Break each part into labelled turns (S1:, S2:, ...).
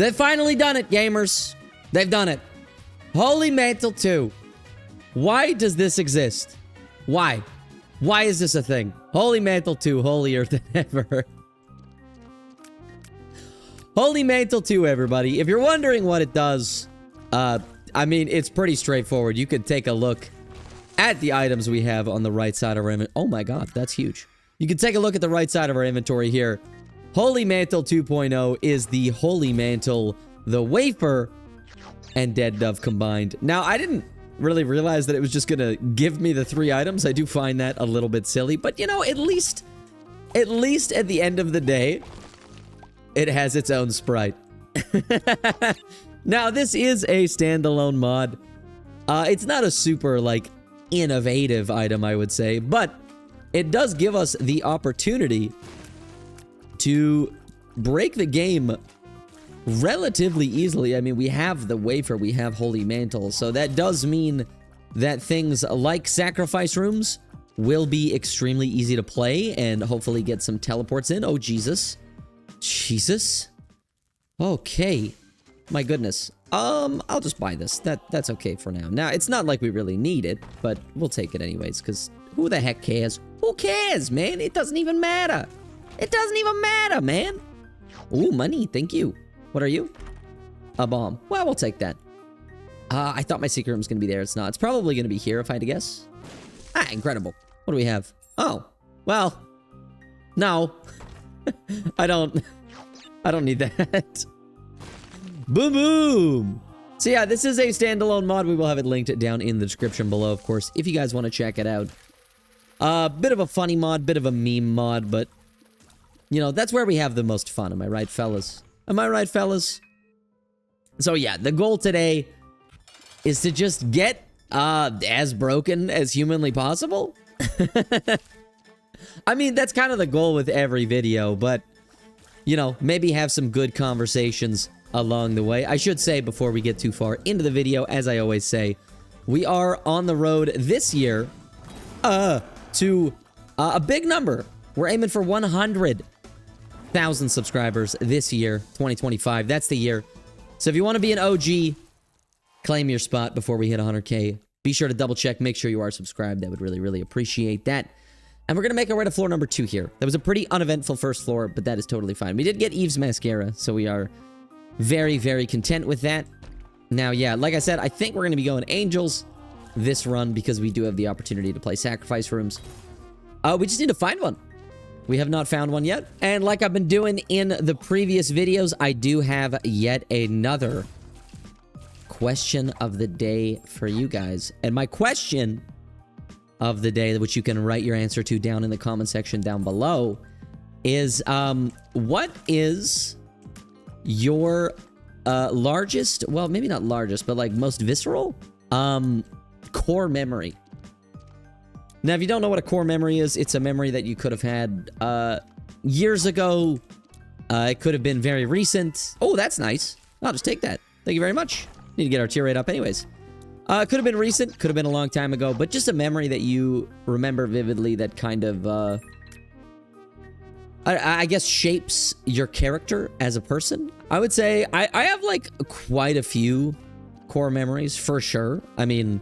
S1: They've finally done it, gamers. They've done it. Holy Mantle 2. Why does this exist? Why? Why is this a thing? Holy Mantle 2, holier than ever. Holy Mantle 2, everybody. If you're wondering what it does, I mean, it's pretty straightforward. You could take a look at the items we have on the right side of our inventory. Oh my god, that's huge. You can take a look at the right side of our inventory here. Holy Mantle 2.0 is the Holy Mantle, the Wafer, and Dead Dove combined. Now, I didn't really realize that it was just gonna give me the 3 items. I do find that a little bit silly, but you know, at least at the end of the day, it has its own sprite. Now, this is a standalone mod. It's not a super, like, innovative item, I would say, but it does give us the opportunity to break the game relatively easily. I mean, we have the Wafer, we have Holy Mantle, so that does mean that things like Sacrifice Rooms will be extremely easy to play and hopefully get some teleports in. Oh, Jesus. Jesus. Okay. My goodness. I'll just buy this. That's okay for now. Now, it's not like we really need it, but we'll take it anyways, because who the heck cares? Who cares, man? It doesn't even matter. It doesn't even matter, man. Ooh, money. Thank you. What are you? A bomb. Well, we'll take that. I thought my secret room was going to be there. It's not. It's probably going to be here, if I had to guess. Ah, incredible. What do we have? Oh, well, no. I don't need that. Boom, boom. So yeah, this is a standalone mod. We will have it linked down in the description below, of course, if you guys want to check it out. Bit of a funny mod, bit of a meme mod, but, you know, that's where we have the most fun. Am I right, fellas? Am I right, fellas? So yeah, the goal today is to just get as broken as humanly possible. I mean, that's kind of the goal with every video, but, you know, maybe have some good conversations along the way. I should say, before we get too far into the video, as I always say, we are on the road this year to a big number. We're aiming for 100,000 subscribers this year, 2025. That's the year. So if you want to be an OG, claim your spot before we hit 100K. Be sure to double check, make sure you are subscribed. That would really, really appreciate that. And we're going to make our way to floor number 2 here. That was a pretty uneventful first floor, but that is totally fine. We did get Eve's mascara, so we are very, very content with that. Now, yeah, like I said, I think we're going to be going Angels this run because we do have the opportunity to play Sacrifice Rooms. We just need to find one. We have not found one yet. And like I've been doing in the previous videos, I do have yet another question of the day for you guys. And my question of the day, which you can write your answer to down in the comment section down below, is what is your largest, well, maybe not largest, but like most visceral core memory? Now, if you don't know what a core memory is, it's a memory that you could have had years ago. It could have been very recent. Oh, that's nice. I'll just take that. Thank you very much. Need to get our tier rate up anyways. It could have been recent, could have been a long time ago, but just a memory that you remember vividly that kind of, I guess, shapes your character as a person. I would say I have, like, quite a few core memories, for sure. I mean,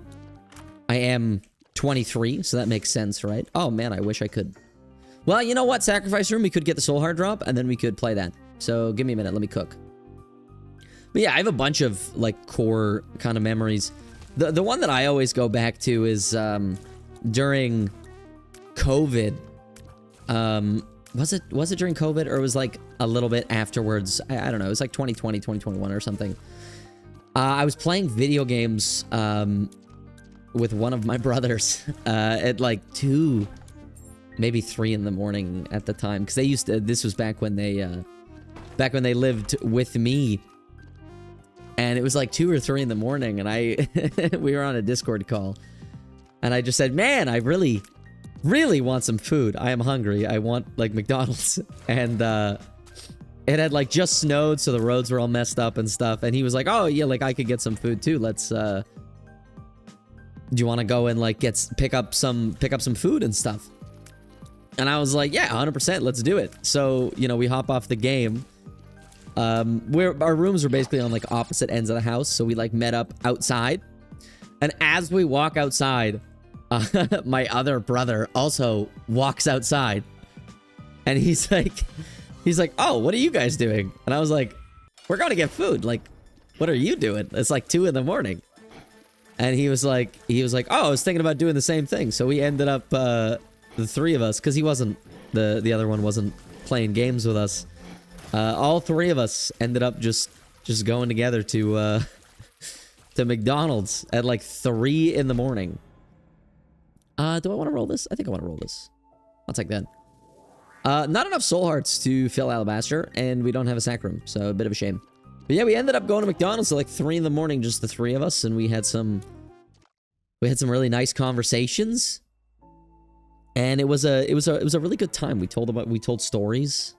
S1: I am 23, so that makes sense, right? Oh, man, I wish I could. Well, you know what? Sacrifice Room, we could get the Soul Heart drop, and then we could play that. So give me a minute. Let me cook. But yeah, I have a bunch of, like, core kind of memories. The one that I always go back to is during COVID. Was it during COVID, or it was like a little bit afterwards? I don't know. It was like 2020, 2021 or something. I was playing video games with one of my brothers at like 2, maybe 3 in the morning at the time, because they used to. This was back when they lived with me. And it was like 2 or 3 in the morning, and we were on a Discord call, and I just said, man, I really, really want some food. I am hungry. I want, like, McDonald's. And it had, like, just snowed, so the roads were all messed up and stuff. And he was like, oh, yeah, like, I could get some food, too. Let's, do you want to go and, like, pick up some food and stuff? And I was like, yeah, 100%, let's do it. So, you know, we hop off the game. our rooms were basically on like opposite ends of the house, so we like met up outside. And as we walk outside, my other brother also walks outside, and he's like, "Oh, what are you guys doing?" And I was like, "We're going to get food. Like, what are you doing? It's like 2 in the morning." And he was like, "Oh, I was thinking about doing the same thing." So we ended up, the 3 of us, because he wasn't, the other one wasn't playing games with us. All 3 of us ended up just going together to McDonald's at like 3 in the morning. Do I want to roll this? I think I want to roll this. I'll take that. Not enough soul hearts to fill Alabaster, and we don't have a sack room, so a bit of a shame. But yeah, we ended up going to McDonald's at like 3 in the morning, just the 3 of us, and we had some really nice conversations. And it was a really good time. We told stories,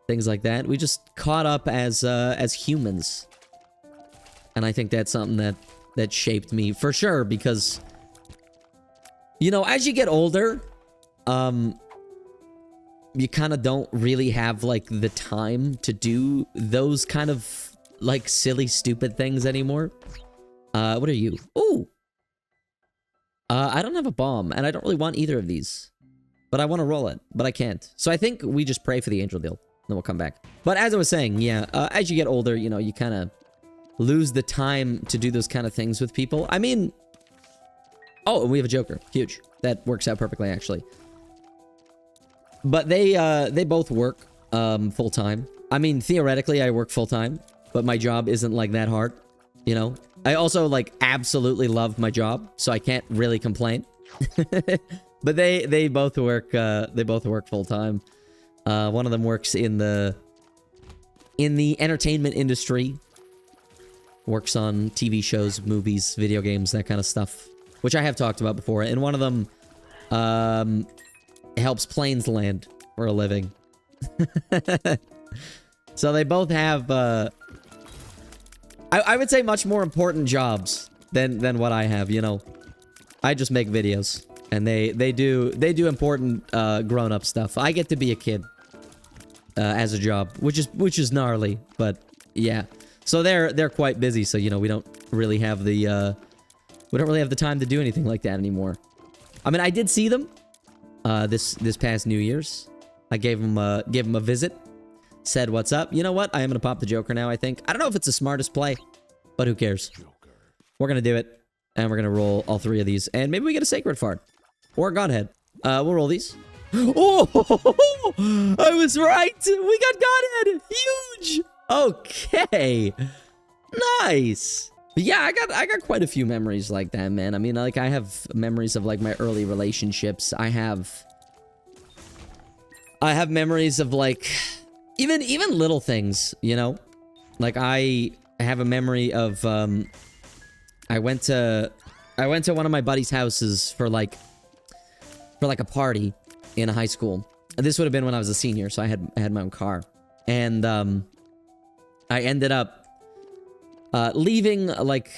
S1: things like that. We just caught up as humans. And I think that's something that shaped me for sure, because you know, as you get older, you kind of don't really have like the time to do those kind of like silly, stupid things anymore. What are you? Ooh. I don't have a bomb, and I don't really want either of these. But I want to roll it, but I can't. So I think we just pray for the angel deal, then we'll come back. But as I was saying, yeah, as you get older, you know, you kind of lose the time to do those kind of things with people. I mean... Oh, and we have a Joker. Huge. That works out perfectly, actually. But they both work full-time. I mean, theoretically, I work full-time, but my job isn't, like, that hard, you know? I also, like, absolutely love my job, so I can't really complain. But they both work full-time. One of them works in the entertainment industry. Works on TV shows, movies, video games, that kind of stuff, which I have talked about before. And one of them helps planes land for a living. So they both have, I would say, much more important jobs than what I have, you know. I just make videos, and they do important grown-up stuff. I get to be a kid as a job, which is gnarly, but yeah. So they're quite busy, so you know, we don't really have the time to do anything like that anymore. I mean, I did see them this past New Year's. I gave them a visit, said what's up. You know what? I am gonna pop the Joker now, I think. I don't know if it's the smartest play, but who cares? We're gonna do it, and we're gonna roll all 3 of these, and maybe we get a Sacred Fart or a Godhead. We'll roll these. Oh, I was right. We got Godhead. Huge. Okay. Nice. But yeah, I got quite a few memories like that, man. I mean, like, I have memories of like my early relationships. I have memories of like even little things, you know? Like I have a memory of I went to one of my buddy's houses for like a party in high school. This would have been when I was a senior, so I had my own car. And I ended up leaving like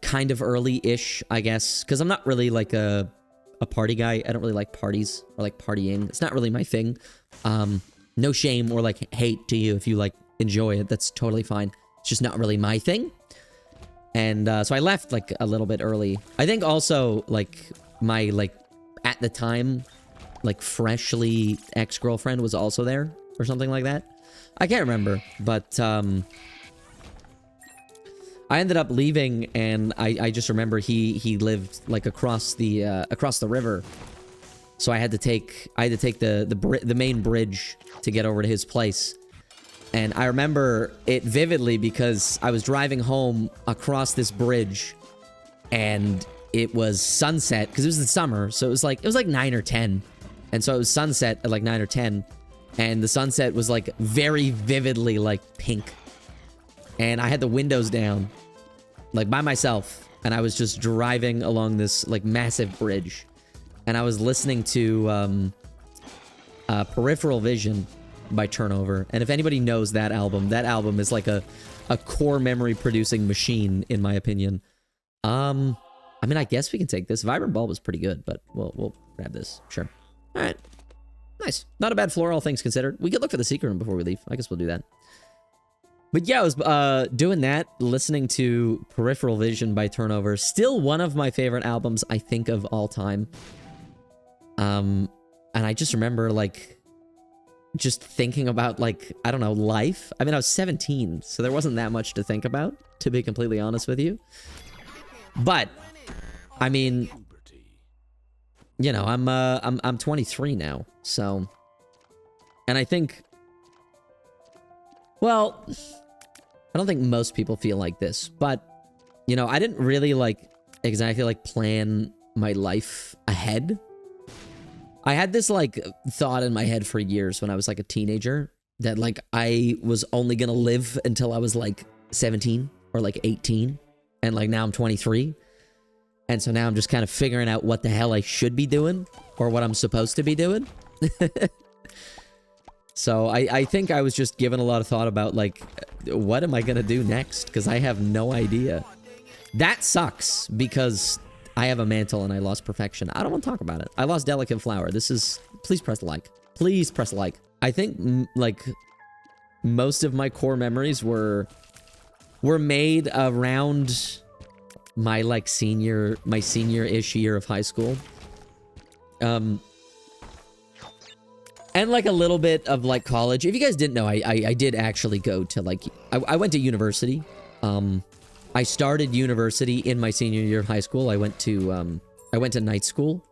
S1: kind of early-ish, I guess, because I'm not really like a party guy. I don't really like parties or like partying. It's not really my thing. No shame or like hate to you if you like enjoy it. That's totally fine. It's just not really my thing. And so I left like a little bit early. I think also like my like at the time like freshly ex-girlfriend was also there or something like that. I can't remember, but I ended up leaving, and I just remember he lived like across the river, so I had to take the main bridge to get over to his place. And I remember it vividly because I was driving home across this bridge, and it was sunset because it was the summer, so it was like 9 or 10, and so it was sunset at like 9 or 10. And the sunset was, like, very vividly, like, pink. And I had the windows down, like, by myself. And I was just driving along this, like, massive bridge. And I was listening to Peripheral Vision by Turnover. And if anybody knows that album is, like, a core memory-producing machine, in my opinion. I mean, I guess we can take this. Vibrant Bulb is pretty good, but we'll grab this. Sure. All right. Nice. Not a bad floor, all things considered. We could look for the secret room before we leave. I guess we'll do that. But yeah, I was doing that, listening to Peripheral Vision by Turnover. Still one of my favorite albums, I think, of all time. And I just remember, like, just thinking about, like, I don't know, life. I mean, I was 17, so there wasn't that much to think about, to be completely honest with you. But, I mean, you know, I'm 23 now, so... And I think... Well, I don't think most people feel like this, but, you know, I didn't really, like, exactly, like, plan my life ahead. I had this, like, thought in my head for years when I was, like, a teenager that, like, I was only gonna live until I was, like, 17 or, like, 18, and, like, now I'm 23, and so now I'm just kind of figuring out what the hell I should be doing, or what I'm supposed to be doing. So I think I was just given a lot of thought about, like, what am I gonna do next? Because I have no idea. That sucks, because I have a mantle and I lost perfection. I don't want to talk about it. I lost delicate flower. This is... Please press like. Please press like. I think, like, most of my core memories were made around my, like, senior-ish year of high school. And, like, a little bit of, like, college. If you guys didn't know, I did actually go to, like... I went to university. I started university in my senior year of high school. I went to night school.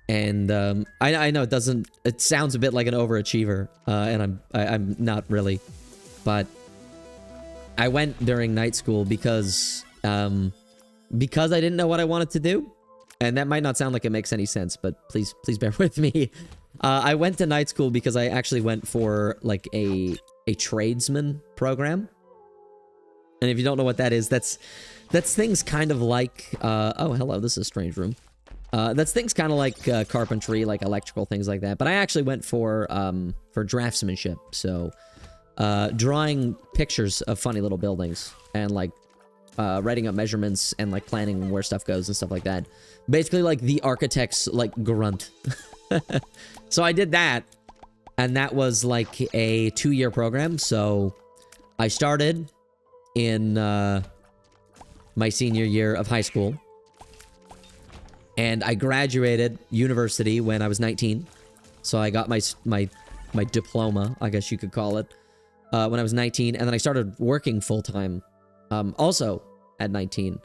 S1: And, I know it doesn't... It sounds a bit like an overachiever. And I'm not really. But... I went during night school because I didn't know what I wanted to do. And that might not sound like it makes any sense, but please bear with me. I went to night school because I actually went for, like, a tradesman program. And if you don't know what that is, that's things kind of like... oh, hello, this is a strange room. That's things kind of like carpentry, like electrical, things like that. But I actually went for draftsmanship. So, drawing pictures of funny little buildings and, like, writing up measurements and, like, planning where stuff goes and stuff like that. Basically, like, the architect's, like, grunt. So I did that, and that was, like, a 2-year program. So I started in my senior year of high school, and I graduated university when I was 19. So I got my diploma, I guess you could call it, when I was 19, and then I started working full-time, also at 19.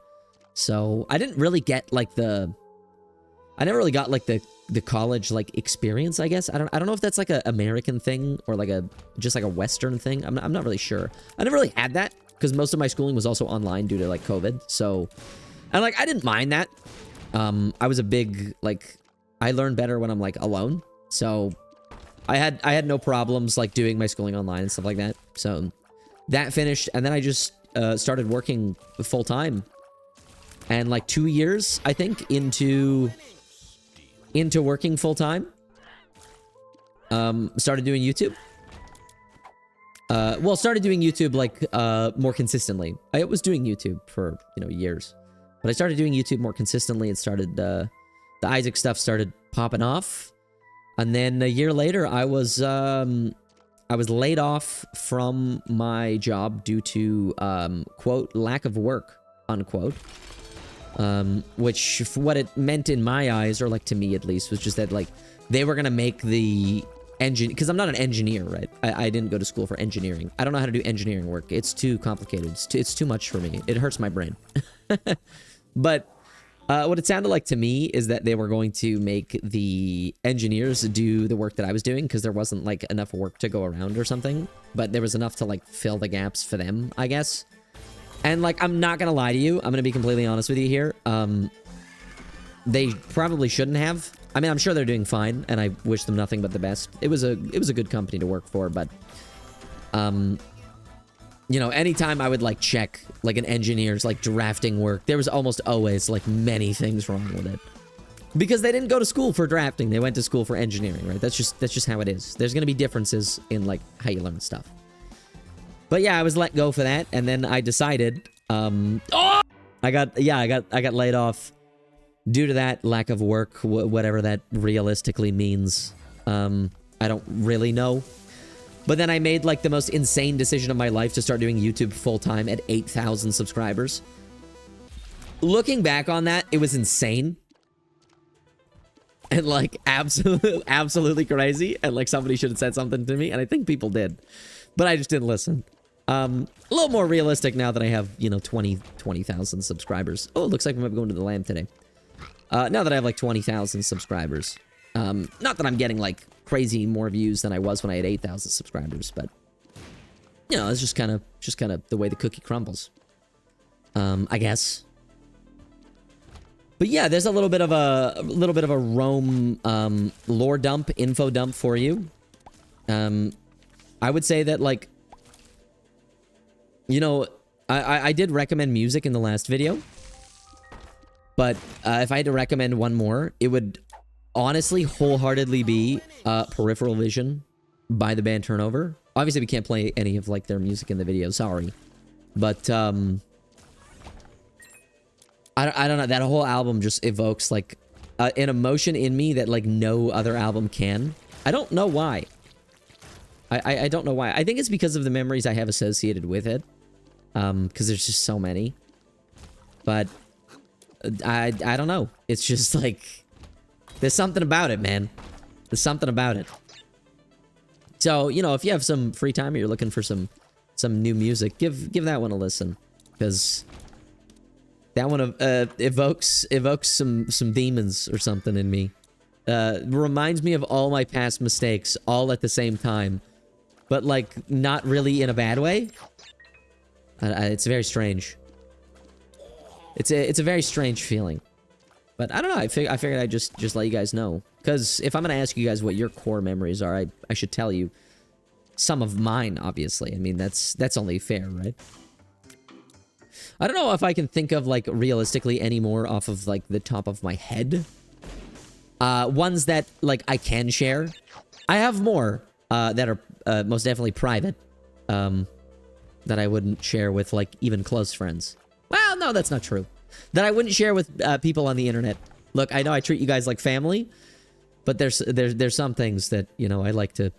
S1: So I didn't really get, like, I never really got, like, the college, like, experience, I guess. I don't know if that's, like, a American thing or, like, just like a Western thing. I'm not really sure. I never really had that because most of my schooling was also online due to, like, COVID. So, and, like, I didn't mind that. I was a big, like, I learn better when I'm, like, alone. So I had no problems, like, doing my schooling online and stuff like that. So that finished, and then I just started working full time. And, like, 2 years, I think, into working full-time. Started doing YouTube. Well, started doing YouTube, like, more consistently. I was doing YouTube for, you know, years. But I started doing YouTube more consistently and started, the Isaac stuff started popping off. And then a year later, I was laid off from my job due to, quote, lack of work, unquote. Which, what it meant in my eyes, or, like, to me at least, was just that, like, they were gonna make the engine... Because I'm not an engineer, right? I didn't go to school for engineering. I don't know how to do engineering work. It's too complicated. It's too much for me. It hurts my brain. But, what it sounded like to me is that they were going to make the engineers do the work that I was doing, because there wasn't, like, enough work to go around or something. But there was enough to, like, fill the gaps for them, I guess. And, like, I'm not gonna lie to you. I'm gonna be completely honest with you here. They probably shouldn't have. I mean, I'm sure they're doing fine, and I wish them nothing but the best. It was a good company to work for, but... you know, anytime I would, like, check, like, an engineer's, like, drafting work, there was almost always, like, many things wrong with it. Because they didn't go to school for drafting. They went to school for engineering, right? That's just how it is. There's gonna be differences in, like, how you learn stuff. But yeah, I was let go for that, and then I decided, I got laid off due to that lack of work, whatever that realistically means. I don't really know. But then I made like the most insane decision of my life to start doing YouTube full-time at 8,000 subscribers. Looking back on that, it was insane. And like absolutely crazy. And like somebody should have said something to me. And I think people did. But I just didn't listen. A little more realistic now that I have, you know, 20,000 subscribers. Oh, it looks like we might be going to the Lamb today. Now that I have like 20,000 subscribers. Not that I'm getting like crazy more views than I was when I had 8,000 subscribers, but you know, it's just kind of the way the cookie crumbles. I guess. But yeah, there's a little bit of a Rome lore dump, info dump for you. I would say that like, you know, I did recommend music in the last video, but if I had to recommend one more, it would honestly wholeheartedly be Peripheral Vision by the band Turnover. Obviously, we can't play any of like their music in the video, sorry, but I don't know, that whole album just evokes like an emotion in me that like no other album can. I don't know why. I don't know why. I think it's because of the memories I have associated with it. Because there's just so many. But I don't know. It's just like there's something about it, man. There's something about it. So, you know, if you have some free time or you're looking for some new music, give that one a listen. Because that one evokes some demons or something in me. Reminds me of all my past mistakes all at the same time. But like not really in a bad way. It's very strange. It's a very strange feeling. But I don't know. I figured I'd just let you guys know. Because if I'm gonna ask you guys what your core memories are, I should tell you some of mine. Obviously, I mean that's only fair, right? I don't know if I can think of like realistically any more off of like the top of my head. Ones that like I can share. I have more that are most definitely private. That I wouldn't share with like even close friends. Well, no, that's not true. That I wouldn't share with people on the internet. Look, I know I treat you guys like family, but there's some things that, you know, I like to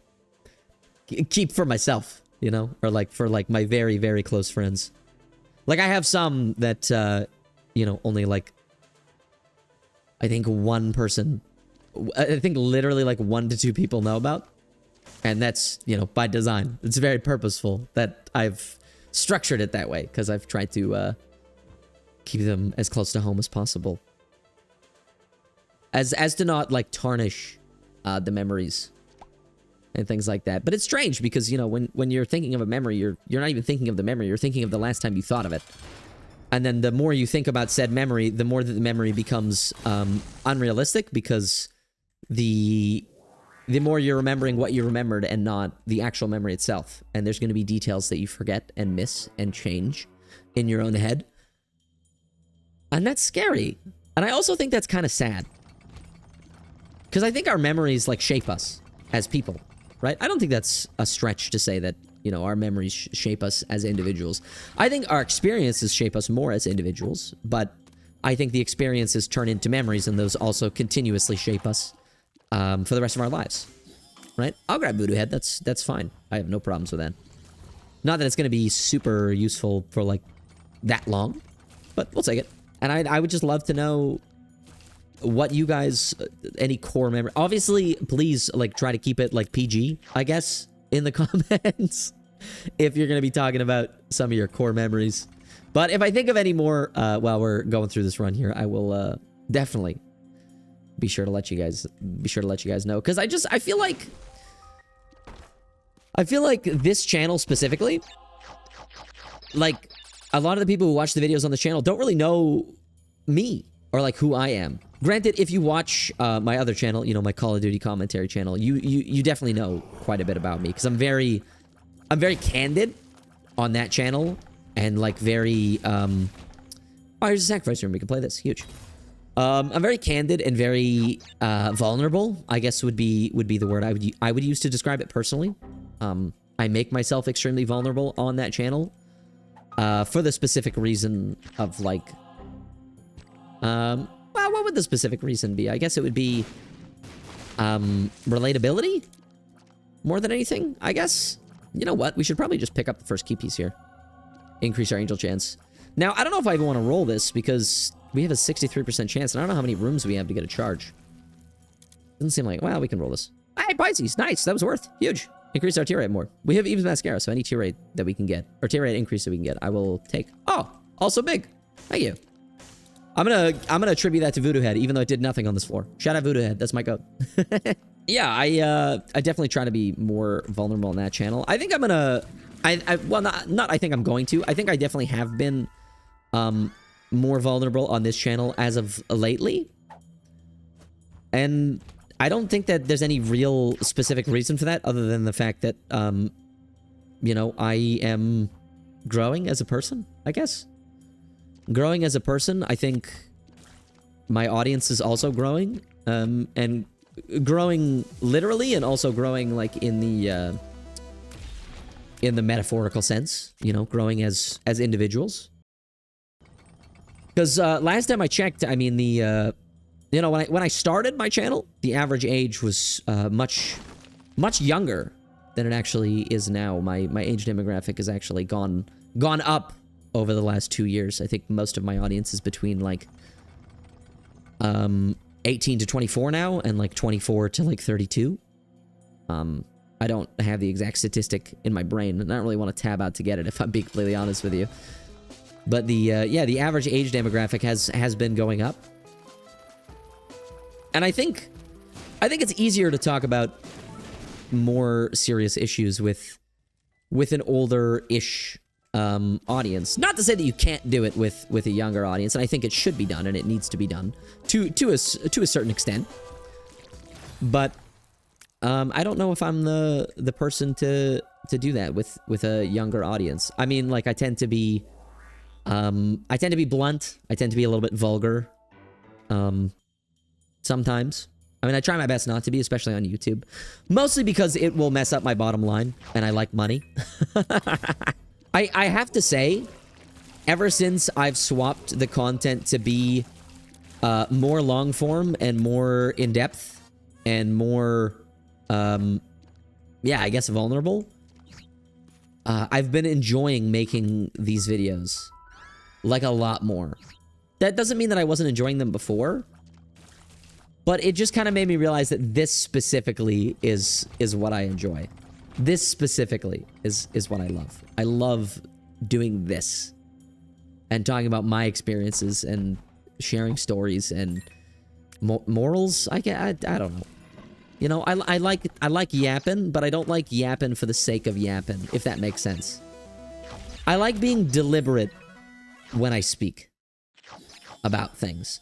S1: keep for myself, you know, or like for like my very, very close friends. Like I have some that, you know, only like, I think one person, I think literally like 1 to 2 people know about. And that's, you know, by design. It's very purposeful that I've structured it that way because I've tried to keep them as close to home as possible. As to not like tarnish the memories and things like that. But it's strange because, you know, when you're thinking of a memory, you're not even thinking of the memory, you're thinking of the last time you thought of it. And then the more you think about said memory, the more that the memory becomes unrealistic because the more you're remembering what you remembered and not the actual memory itself. And there's going to be details that you forget and miss and change in your own head. And that's scary. And I also think that's kind of sad. Because I think our memories like shape us as people, right? I don't think that's a stretch to say that, you know, our memories shape us as individuals. I think our experiences shape us more as individuals, but I think the experiences turn into memories and those also continuously shape us for the rest of our lives, right? I'll grab Voodoo Head. That's fine. I have no problems with that. Not that it's going to be super useful for like that long, but we'll take it. And I would just love to know what you guys, any core memory. Obviously, please like try to keep it like PG, I guess, in the comments if you're going to be talking about some of your core memories. But if I think of any more while we're going through this run here, I will definitely be sure to let you guys know, because I feel like this channel specifically, like a lot of the people who watch the videos on the channel don't really know me or like who I am. Granted, if you watch my other channel, you know, my Call of Duty commentary channel, you definitely know quite a bit about me because I'm very candid on that channel and like very oh, here's a sacrifice room, we can play this, huge. I'm very candid and very vulnerable, I guess would be the word I would use to describe it personally. I make myself extremely vulnerable on that channel for the specific reason of like well, what would the specific reason be? I guess it would be relatability. more than anything, I guess. You know what? We should probably just pick up the first key piece here. Increase our angel chance. Now, I don't know if I even want to roll this because we have a 63% chance, and I don't know how many rooms we have to get a charge. Doesn't seem like, well, we can roll this. Hey, Pisces, nice. That was worth. Huge. Increase our tier rate more. We have Eve's Mascara, so any tier rate that we can get, or tier rate increase that we can get, I will take. Oh, also big. Thank you. I'm gonna attribute that to Voodoo Head, even though it did nothing on this floor. Shout out Voodoo Head. That's my code. Yeah, I definitely try to be more vulnerable on that channel. I think I'm gonna, well, not I think I'm going to. I think I definitely have been more vulnerable on this channel as of lately. And I don't think that there's any real specific reason for that other than the fact that, you know, I am growing as a person, I guess. Growing as a person, I think my audience is also growing, and growing literally and also growing like in the metaphorical sense, you know, growing as individuals. Because last time I checked, I mean, the you know, when I started my channel, the average age was much younger than it actually is now. My age demographic has actually gone up over the last 2 years. I think most of my audience is between like 18 to 24 now, and like 24 to like 32. I don't have the exact statistic in my brain, and I don't really want to tab out to get it, if I'm being completely honest with you. But the yeah, the average age demographic has been going up. And I think it's easier to talk about more serious issues with an older-ish audience. Not to say that you can't do it with a younger audience, and I think it should be done, and it needs to be done to a certain extent. But I don't know if I'm the person to do that with a younger audience. I mean, like, I tend to be blunt. I tend to be a little bit vulgar. Sometimes. I mean, I try my best not to be, especially on YouTube. Mostly because it will mess up my bottom line, and I like money. I have to say, ever since I've swapped the content to be more long form and more in-depth and more, yeah, I guess vulnerable, I've been enjoying making these videos, like, a lot more. That doesn't mean that I wasn't enjoying them before, but it just kind of made me realize that this specifically is what I enjoy. This specifically is what I love. I love doing this and talking about my experiences and sharing stories and morals. I don't know. You know, I like yapping, but I don't like yapping for the sake of yapping, if that makes sense. I like being deliberate when I speak about things.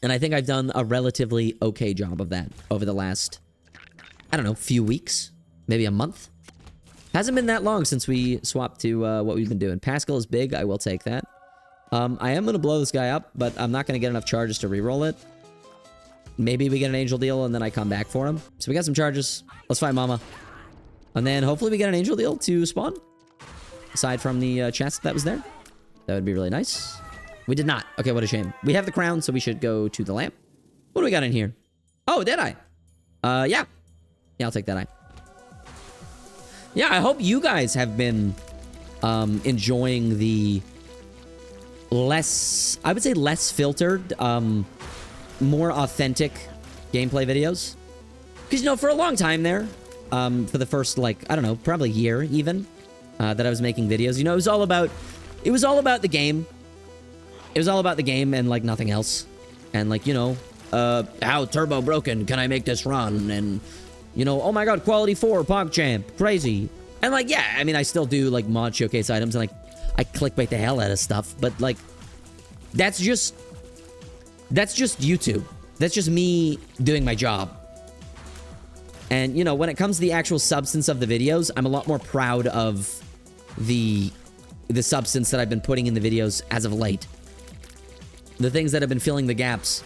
S1: And I think I've done a relatively okay job of that over the last, I don't know, few weeks. Maybe a month. Hasn't been that long since we swapped to what we've been doing. Pascal is big. I will take that. I am going to blow this guy up, but I'm not going to get enough charges to reroll it. Maybe we get an angel deal and then I come back for him. So we got some charges. Let's find Mama. And then hopefully we get an angel deal to spawn. Aside from the chest that was there. That would be really nice. We did not. Okay, what a shame. We have the crown, so we should go to the lamp. What do we got in here? Oh, did I? Yeah. Yeah, I'll take that eye. Yeah, I hope you guys have been enjoying the less, I would say less filtered, more authentic gameplay videos. Because, you know, for a long time there, for the first, like, I don't know, probably a year even, that I was making videos, you know, it was all about the game. It was all about the game and, like, nothing else. And, like, you know, how turbo broken can I make this run? And, you know, oh my god, quality 4, PogChamp, crazy. And, like, yeah, I mean, I still do, like, mod showcase items, and, like, I clickbait the hell out of stuff, but, like, that's just YouTube. That's just me doing my job. And, you know, when it comes to the actual substance of the videos, I'm a lot more proud of the substance that I've been putting in the videos as of late. The things that have been filling the gaps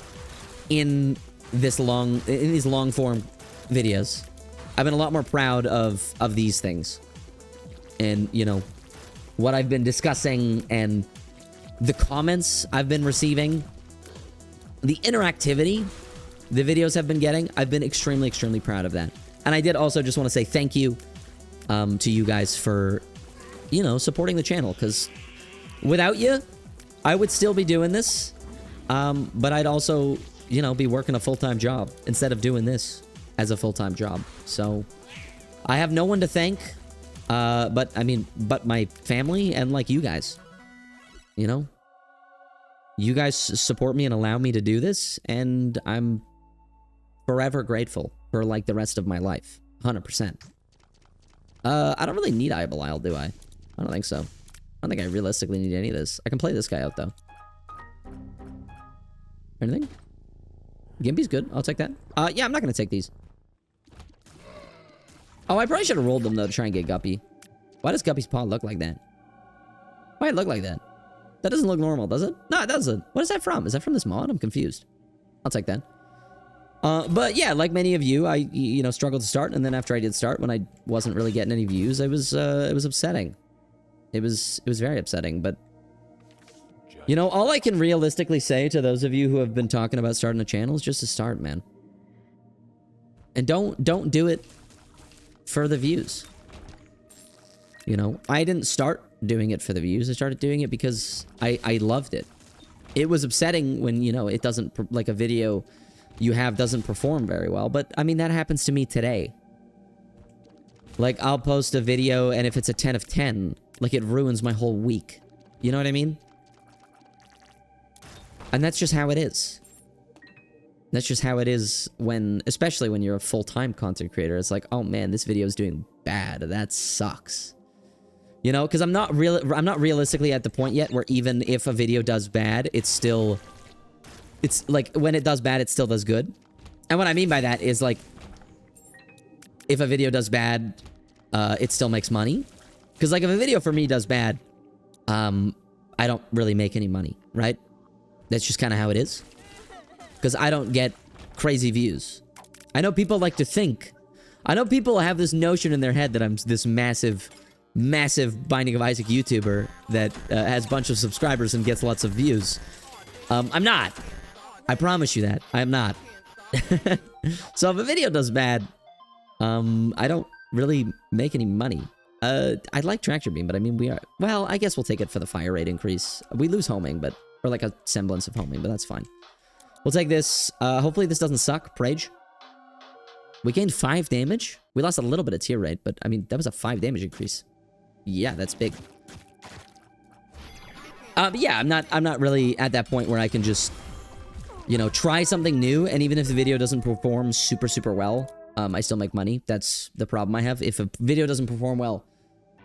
S1: in these long form videos. I've been a lot more proud of these things. And, you know, what I've been discussing and the comments I've been receiving, the interactivity the videos have been getting, I've been extremely, extremely proud of that. And I did also just want to say thank you to you guys for, you know, supporting the channel. Because without you, I would still be doing this. But I'd also, you know, be working a full-time job instead of doing this as a full-time job. So I have no one to thank, but my family and like you guys, you know, you guys support me and allow me to do this. And I'm forever grateful for like the rest of my life. 100%. I don't really need Eye of Belial, do I? I don't think so. I don't think I realistically need any of this. I can play this guy out though. Anything? Gimpy's good. I'll take that. Yeah, I'm not gonna take these. Oh, I probably should have rolled them though to try and get Guppy. Why does Guppy's paw look like that? Why it look like that? That doesn't look normal, does it? No, it doesn't. What is that from? Is that from this mod? I'm confused. I'll take that. But yeah, like many of you, I, you know, struggled to start, and then after I did start, when I wasn't really getting any views, it was upsetting. It was very upsetting, but you know, all I can realistically say to those of you who have been talking about starting a channel is just to start, man. And don't do it for the views. You know, I didn't start doing it for the views. I started doing it because I loved it. It was upsetting when, you know, it doesn't, like a video you have doesn't perform very well. But, I mean, that happens to me today. Like, I'll post a video, and if it's a 10 of 10, like, it ruins my whole week. You know what I mean? And that's just how it is. That's just how it is when, especially when you're a full-time content creator. It's like, oh man, this video is doing bad. That sucks. You know, because I'm not realistically at the point yet where even if a video does bad, it's like when it does bad, it still does good. And what I mean by that is like, if a video does bad, it still makes money. Because like if a video for me does bad, I don't really make any money, right? That's just kind of how it is. Because I don't get crazy views. I know people like to think. I know people have this notion in their head that I'm this massive Binding of Isaac YouTuber that has a bunch of subscribers and gets lots of views. I'm not. I promise you that. I'm not. So if a video does bad, I don't really make any money. I'd like Tractor Beam, but I mean, we are... Well, I guess we'll take it for the fire rate increase. We lose homing, but... Or like a semblance of homing, but that's fine. We'll take this. Hopefully this doesn't suck. Prage. We gained 5 damage. We lost a little bit of tier rate, but I mean, that was a 5 damage increase. Yeah, that's big. But yeah, I'm not really at that point where I can just, you know, try something new, and even if the video doesn't perform super well, I still make money. That's the problem I have. If a video doesn't perform well,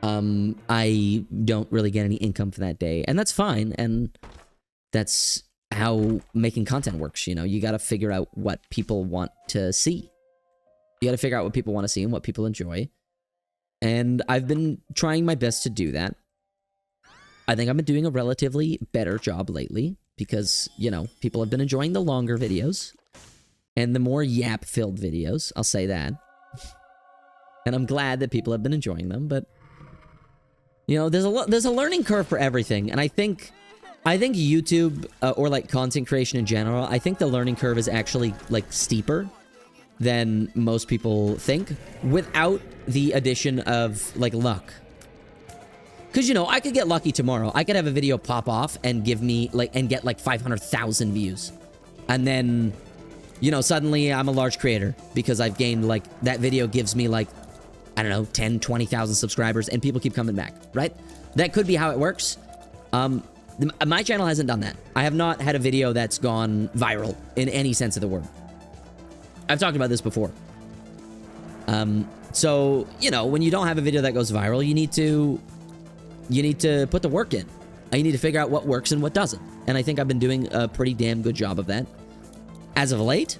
S1: I don't really get any income for that day, and that's fine, and that's how making content works, you know? You gotta figure out what people want to see. You gotta figure out what people want to see and what people enjoy. And I've been trying my best to do that. I think I've been doing a relatively better job lately because, you know, people have been enjoying the longer videos and the more yap-filled videos, I'll say that. And I'm glad that people have been enjoying them, but, you know, there's a learning curve for everything, and I think YouTube, or like content creation in general, I think the learning curve is actually like steeper than most people think without the addition of like luck. Because, you know, I could get lucky tomorrow. I could have a video pop off and give me like, and get like 500,000 views. And then, you know, suddenly I'm a large creator because I've gained like, that video gives me like, I don't know, 10, 20,000 subscribers and people keep coming back, right? That could be how it works. My channel hasn't done that. I have not had a video that's gone viral in any sense of the word. I've talked about this before. So, you know, when you don't have a video that goes viral, you need to put the work in. You need to figure out what works and what doesn't. And I think I've been doing a pretty damn good job of that as of late.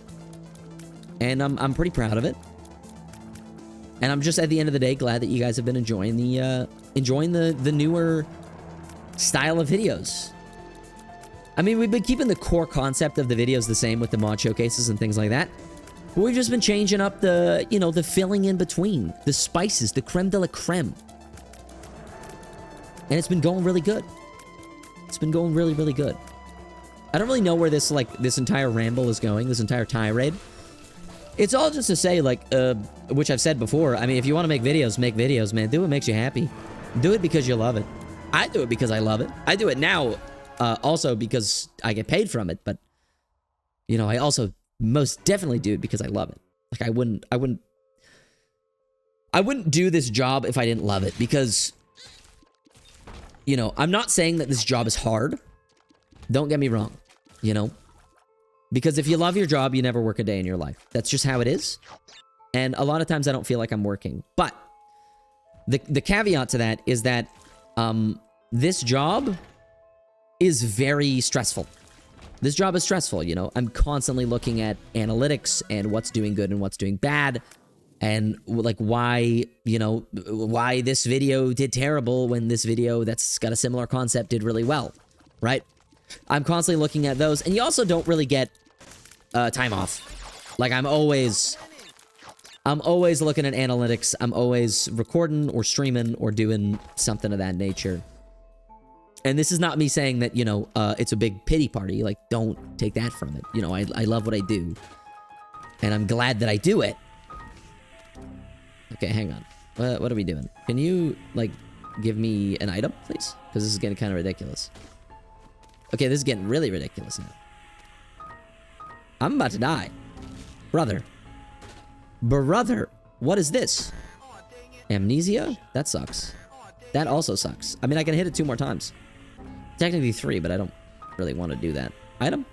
S1: And I'm pretty proud of it. And I'm just, at the end of the day, glad that you guys have been enjoying the newer style of videos. I mean, we've been keeping the core concept of the videos the same with the mod showcases and things like that. But we've just been changing up the, you know, the filling in between, the spices, the creme de la creme. And it's been going really good. It's been going really, really good. I don't really know where this entire ramble is going, this entire tirade. It's all just to say, like, which I've said before. I mean, if you want to make videos, man. Do what makes you happy. Do it because you love it. I do it because I love it. I do it now, also because I get paid from it. But, you know, I also most definitely do it because I love it. Like, I wouldn't do this job if I didn't love it, because, you know, I'm not saying that this job is hard. Don't get me wrong, you know, because if you love your job, you never work a day in your life. That's just how it is. And a lot of times I don't feel like I'm working. But the caveat to that is that this job is very stressful. This job is stressful, you know. I'm constantly looking at analytics and what's doing good and what's doing bad. And, like, why, you know, why this video did terrible when this video that's got a similar concept did really well, right? I'm constantly looking at those. And you also don't really get time off. Like, I'm always looking at analytics. I'm always recording or streaming or doing something of that nature. And this is not me saying that, you know, it's a big pity party. Like, don't take that from it. You know, I love what I do. And I'm glad that I do it. Okay, hang on. What are we doing? Can you, like, give me an item, please? Because this is getting kind of ridiculous. Okay, this is getting really ridiculous now. I'm about to die. Brother. Brother. What is this? Amnesia? That sucks. That also sucks. I mean, I can hit it 2 more times. Technically 3, but I don't really want to do that. Item?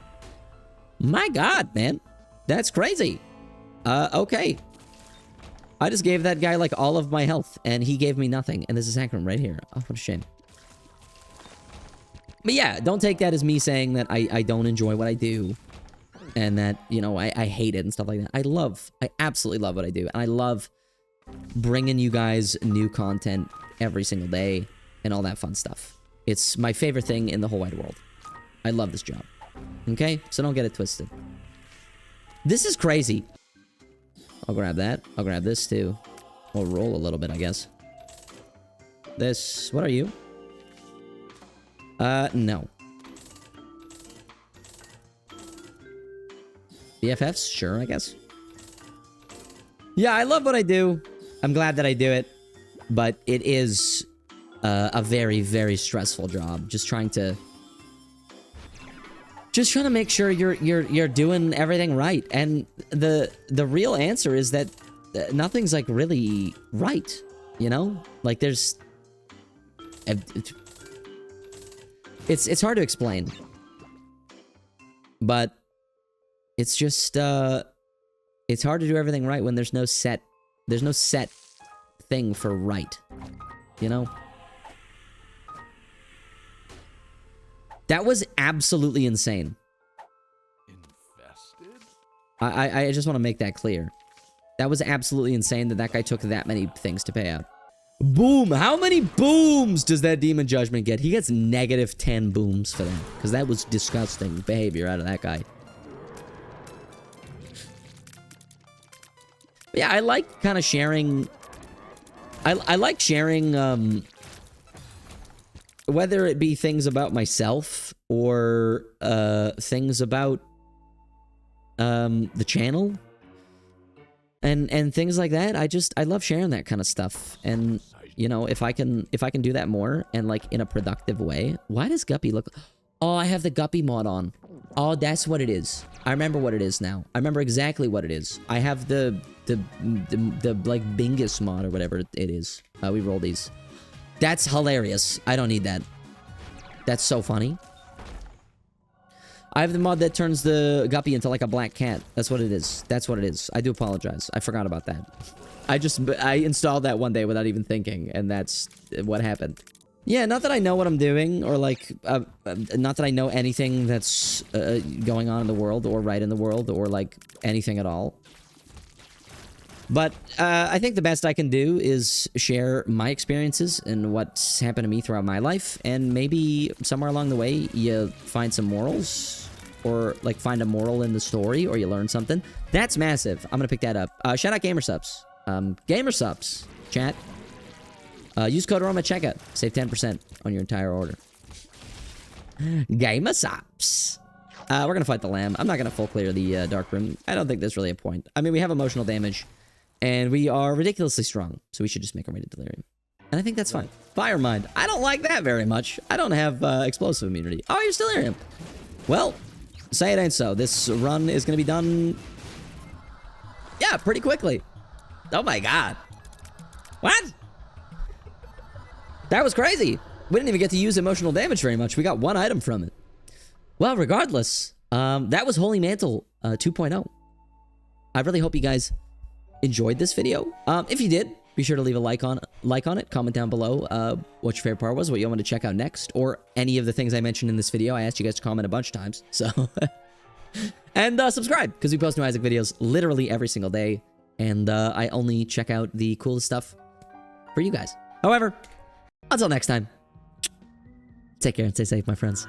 S1: My God, man. That's crazy. Okay. I just gave that guy, like, all of my health, and he gave me nothing. And there's a sacrum right here. Oh, what a shame. But yeah, don't take that as me saying that I don't enjoy what I do. And that, you know, I hate it and stuff like that. I absolutely love what I do. And I love bringing you guys new content every single day and all that fun stuff. It's my favorite thing in the whole wide world. I love this job. Okay? So don't get it twisted. This is crazy. I'll grab that. I'll grab this too. I'll roll a little bit, I guess. This... What are you? No. BFFs? Sure, I guess. Yeah, I love what I do. I'm glad that I do it. But it is a very, very stressful job. Just trying to make sure you're doing everything right. And the real answer is that nothing's, like, really right, you know? Like, there's... It's hard to explain. But it's just it's hard to do everything right when there's no set thing for right, you know? That was absolutely insane.
S2: Infested?
S1: I just want to make that clear. That was absolutely insane that guy took that many things to pay out. Boom! How many booms does that demon judgment get? He gets negative 10 booms for that. Because that was disgusting behavior out of that guy. But yeah, I like kind of sharing... I like sharing, whether it be things about myself or things about the channel and things like that. I love sharing that kind of stuff. And you know, if I can do that more and, like, in a productive way. Why does Guppy look... Oh, I have the Guppy mod on. Oh, that's what it is. I remember what it is now. I remember exactly what it is. I have the like Bingus mod or whatever it is. We roll these. That's hilarious. I don't need that. That's so funny. I have the mod that turns the Guppy into, like, a black cat. That's what it is. That's what it is. I do apologize. I forgot about that. I installed that one day without even thinking, and that's what happened. Yeah, not that I know what I'm doing, or, like, not that I know anything that's going on in the world, or right in the world, or, like, anything at all. But I think the best I can do is share my experiences and what's happened to me throughout my life, and maybe somewhere along the way you find some morals, or, like, find a moral in the story, or you learn something. That's massive. I'm gonna pick that up. Shout out Gamersubs. Gamersubs, chat. Use code ROM at checkout. Save 10% on your entire order. Gamersubs. We're going to fight the lamb. I'm not going to full clear the dark room. I don't think there's really a point. I mean, we have emotional damage, and we are ridiculously strong, so we should just make our way to delirium. And I think that's fine. Fire Mind. I don't like that very much. I don't have explosive immunity. Oh, you're still delirium. Well, say it ain't so. This run is going to be done, yeah, pretty quickly. Oh my god. What? That was crazy. We didn't even get to use emotional damage very much. We got 1 item from it. Well, regardless, that was Holy Mantle 2.0. I really hope you guys enjoyed this video. If you did, be sure to leave a like on it. Comment down below what your favorite part was, what you want to check out next, or any of the things I mentioned in this video. I asked you guys to comment a bunch of times, so... and subscribe, because we post new Isaac videos literally every single day, and I only check out the coolest stuff for you guys. However, until next time, take care and stay safe, my friends.